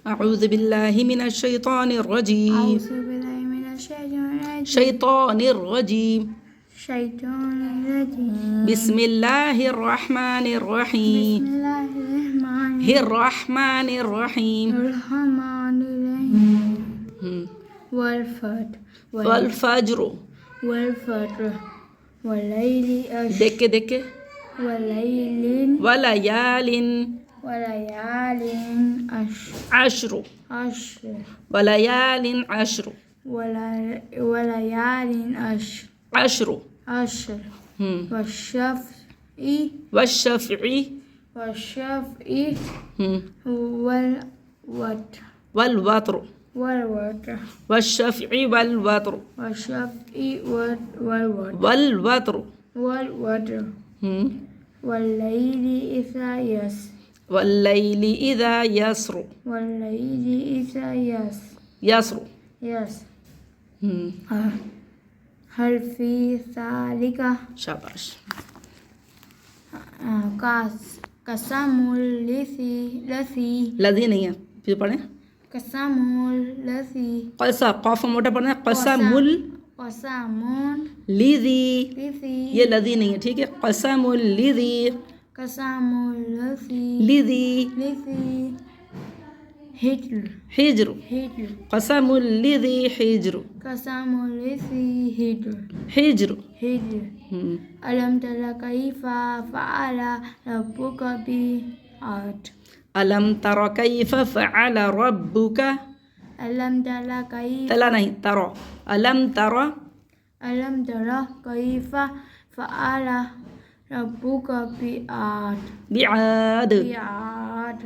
أعوذ بالله من الشيطان الرجيم. أعوذ بالله من الشيطان الرجيم. شيطان الرجيم. شيطان الرجيم. بسم الله الرحمن الرحيم. بسم الله الرحمن الرحمن الرحيم. الرحمن الرحيم. والفجر والفجر. والفجر والليل دیکھ دیکھ. والليل وليال وليال عشر. عشر وليال عشر. وليال عشر عشر. عشر والشفع والشفع. والشفع والوتر والوتر. والوتر والشفع والوتر. والشفع والوتر والوتر. والوتر والليل إذا يسر والليل إذا يسر. والليل إذا يسر. يسر هل في ذلك شاباش. قسم الذي لذی نہیں ہے پھر پڑھیں. قسم الذي قسا قاف موٹا پڑھنا ہے. قسم قسم الذی. الذي یہ لذی نہیں ہے ٹھیک ہے. قسم الذی. قسم الذي لذی. الذي حجر حجر. حجر قسم الذی حجر. قسم الذي حجر حجر. حجر ألم تر كيف فعل ربك بعاد ألم تر كيف فعل ربك. ألم تر كيف تلا نہیں ترى. ألم تر. ألم تر كيف فعل ربك بعاد بعاد. بعاد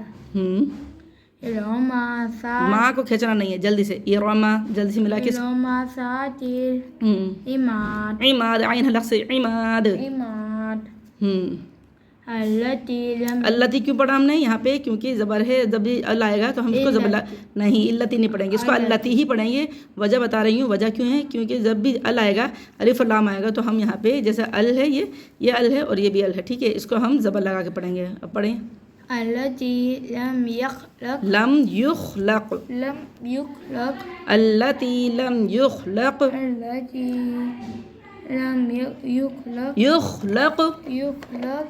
إرم ذات ماں کو کھینچنا نہیں ہے جلدی سے. ارم جلدی سے ملا کے. إرم ذات العماد عماد عین حلق سے عماد. عماد التي لم التی کیوں پڑھا ہم نے یہاں پہ؟ کیونکہ زبر ہے. جب بھی ال آئے گا تو ہم اس کو زبر نہیں التی نہیں پڑھیں گے. اس کو التی ہی پڑھیں گے. وجہ بتا رہی ہوں. وجہ کیوں ہے؟ کیونکہ جب بھی ال آئے گا الف اور لام آئے گا تو ہم یہاں پہ جیسے ال ہے یہ ال ہے اور یہ بھی ال ہے ٹھیک ہے. اس کو ہم زبر لگا کے پڑھیں گے. اب پڑھیں. التي لم يخلق لم يخلق. لم يخلق التي لم يخلق. التي لم يخلق يخلق يخلق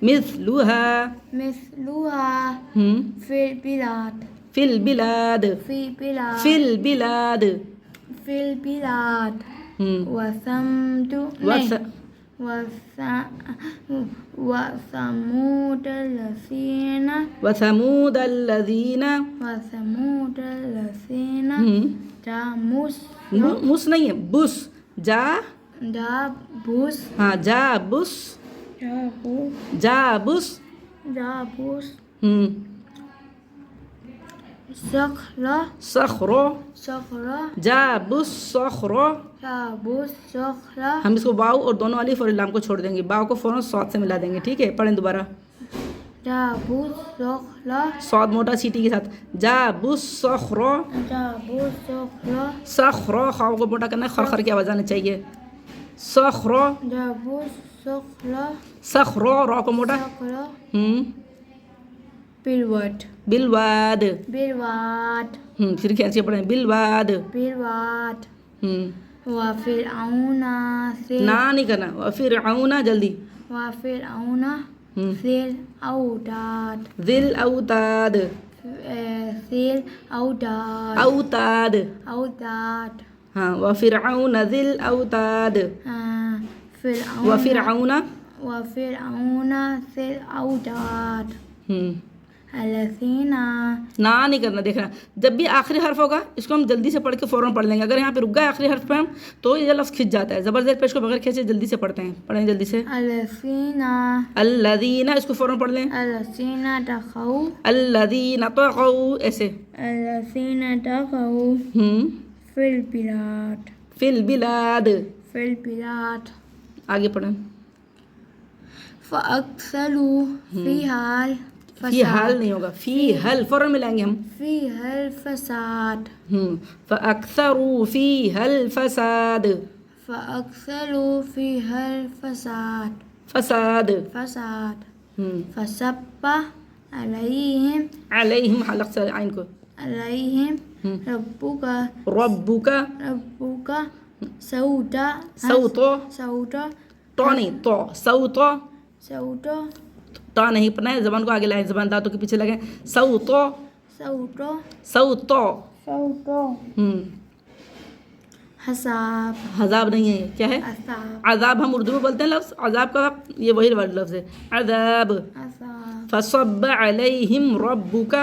مثلها. مثلها في البلاد في البلاد. في البلاد في البلاد. في البلاد وثمود وثمود الذين وثمود الذين. وثمود الذين مس نہیں ہے بس. جا جابوس ہاں جا بس. جا بس. جابوس صخرة صخرو. صخرة جا بس صخرو. جابوس صخرة ہم اس کو باؤ اور دونوں الف اور لام کو چھوڑ دیں گے. باؤ کو فوراً صاد سے ملا دیں گے ٹھیک ہے. پڑھیں دوبارہ. جابوس صخرة صاد موٹا سیٹی کے ساتھ. جا بس صخرو. جابوس صخرة صخرو. خاؤ کو موٹا کرنا ہے. خر خر کی آواز آنی چاہیے. صخرو. جابوس صخرة صخرو. رو کو موٹا. صخرة بالواد بالواد. بالواد پھر کیسے پڑھیں. بالواد. بالواد وفرعون نا نہیں کرنا. وفرعون جلدی. وفرعون ذي الأوتاد ذی الاوتاد. ذي الأوتاد اوتاد. أوتاد ہاں وفرعون ذی الاوتاد. فرعون وفرعون. وفرعون ذي الأوتاد الذين نا نہیں کرنا. دیکھنا جب بھی آخری حرف ہوگا اس کو ہم جلدی سے پڑھ کے فوراً پڑھ لیں گے. اگر یہاں پہ رک گئے آخری حرف پہ ہم تو یہ لفظ کھنچ جاتا ہے. زبر زیر پیش کو بغیر کھینچے جلدی سے پڑھتے ہیں. پڑھیں جلدی سے. الذين الذین اس کو فوراً پڑھ لیں. الذين طغوا الذین طغوا ایسے. الذين طغوا في البلاد فی البلاد. في البلاد آگے پڑھیں. فأكثروا فيها فی حال نہیں ہوگا. فی حل فوراً ملائیں گے ہم. فيها الفساد فأكثروا فیہا الفساد. فأكثروا فيها الفساد فساد. فساد فصب عليهم علیہم حلق سے عین کو. عليهم ربك ربك صوتا تو نہیں تو صوتا صوتا تا نہیں پڑھنا ہے زبان کو آگے لائیں زبان دانتوں کے پیچھے لگیں صوتا حساب عذاب نہیں ہے کیا ہے عذاب ہم اردو میں بولتے ہیں لفظ عذاب کا یہ وہی لفظ ہے عذاب فصب علیہم ربک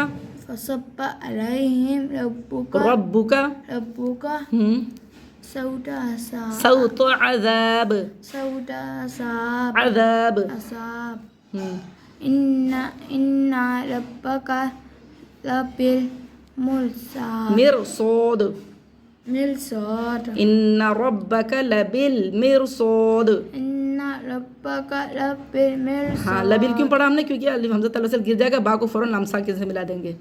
فصب عليهم ربك صوت حساب صوت عذاب عذاب إن ربك مرصاد مرصاد ان ربک لبالمرصاد إن ربك لبالمرصاد ہاں لبل کیوں پڑھا ہم نے کیونکہ الف حمزہ تلسل گر جائے گا با کو فوراً لام ساکن سے ملا دیں گے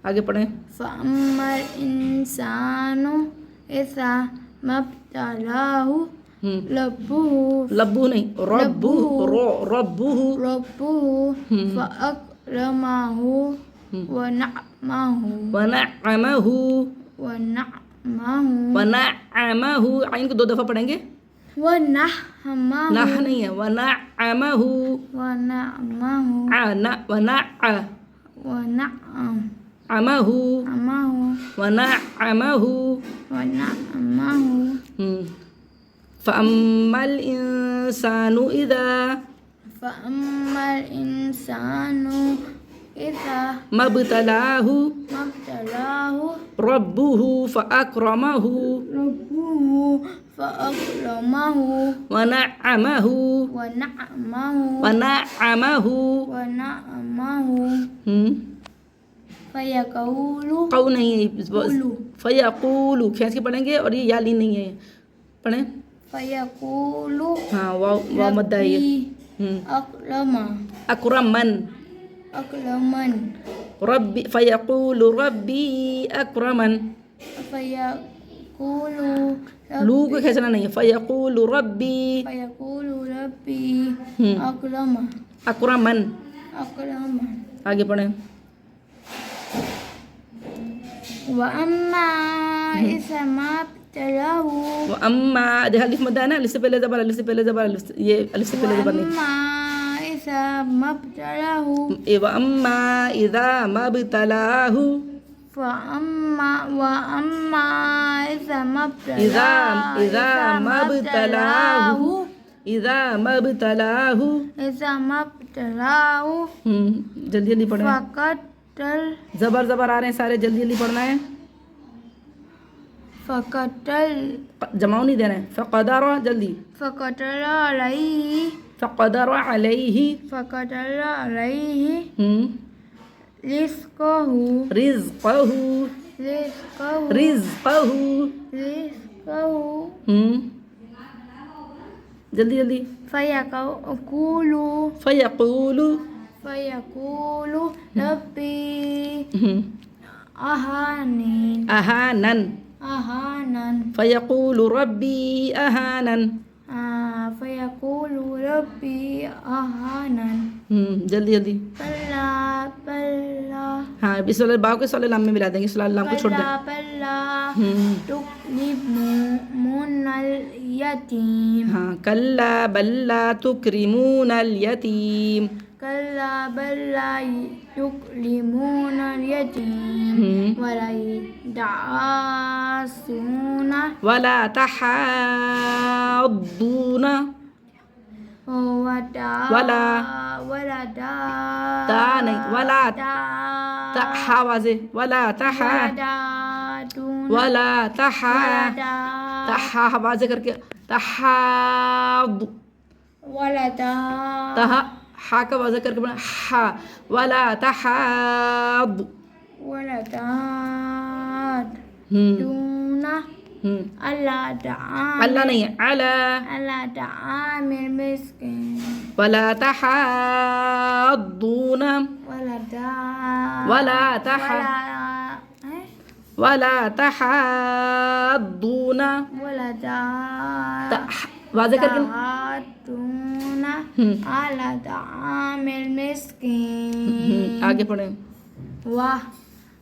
آگے پڑھیں فأما الإنسان إذا ما ابتلاه لبو نہیں ربو ربو فأكرمه ونعمه عین کو 2 دفعہ پڑھیں گے ونعمه نہ نہیں ہے ونعمه ونعمه فأما الإنسان إذا ما ابتلاه ربه فأكرمه ونعمه قو نہیں ہے فیقول کھینچ کے پڑھیں گے اور یہ یا لین نہیں ہے پڑھیں فیقول ہاں واو مدہ ہے اکرمن ربی فیقول ربی اکرمن لو کو کھینچنا نہیں ہے فیقول ربی اکرمن آگے پڑھیں وَأَمَّا إِذَا مَا ابْتَلَاهُ وَأَمَّا دیکھ الف مدہ ہے نا الف سے پہلے زبر الف سے پہلے زبر یہ الف سے پہلے زبر نہیں وَأَمَّا إِذَا مَا ابْتَلَاهُ وَأَمَّا إِذَا مَا ابْتَلَاهُ وَأَمَّا إِذَا مَا ابْتَلَاهُ جلدی جلدی پڑھیں زبر آ رہے ہیں سارے جلدی جلدی پڑھنا ہے جماؤ نہیں دے رہے ہیں فقدر جلدی فقدر علیہ رزقہ جلدی جلدی فیقول ربی اہانن فیقول ربی اہانن جلدی جلدی ہاں اس والے باؤ کے سولے لام میں ملا دیں گے سولے لام کو چھوڑ دیں ہاں کلا بل لا تکرمون الیتیم ولا تحاضون واضح کر کے تحاض ہا کا واضح کر کے بنا ہا ولا تحاض اللہ نہیں ہے ولا تحاضون ولا تحاضون واضح کر کے آگے پڑھیں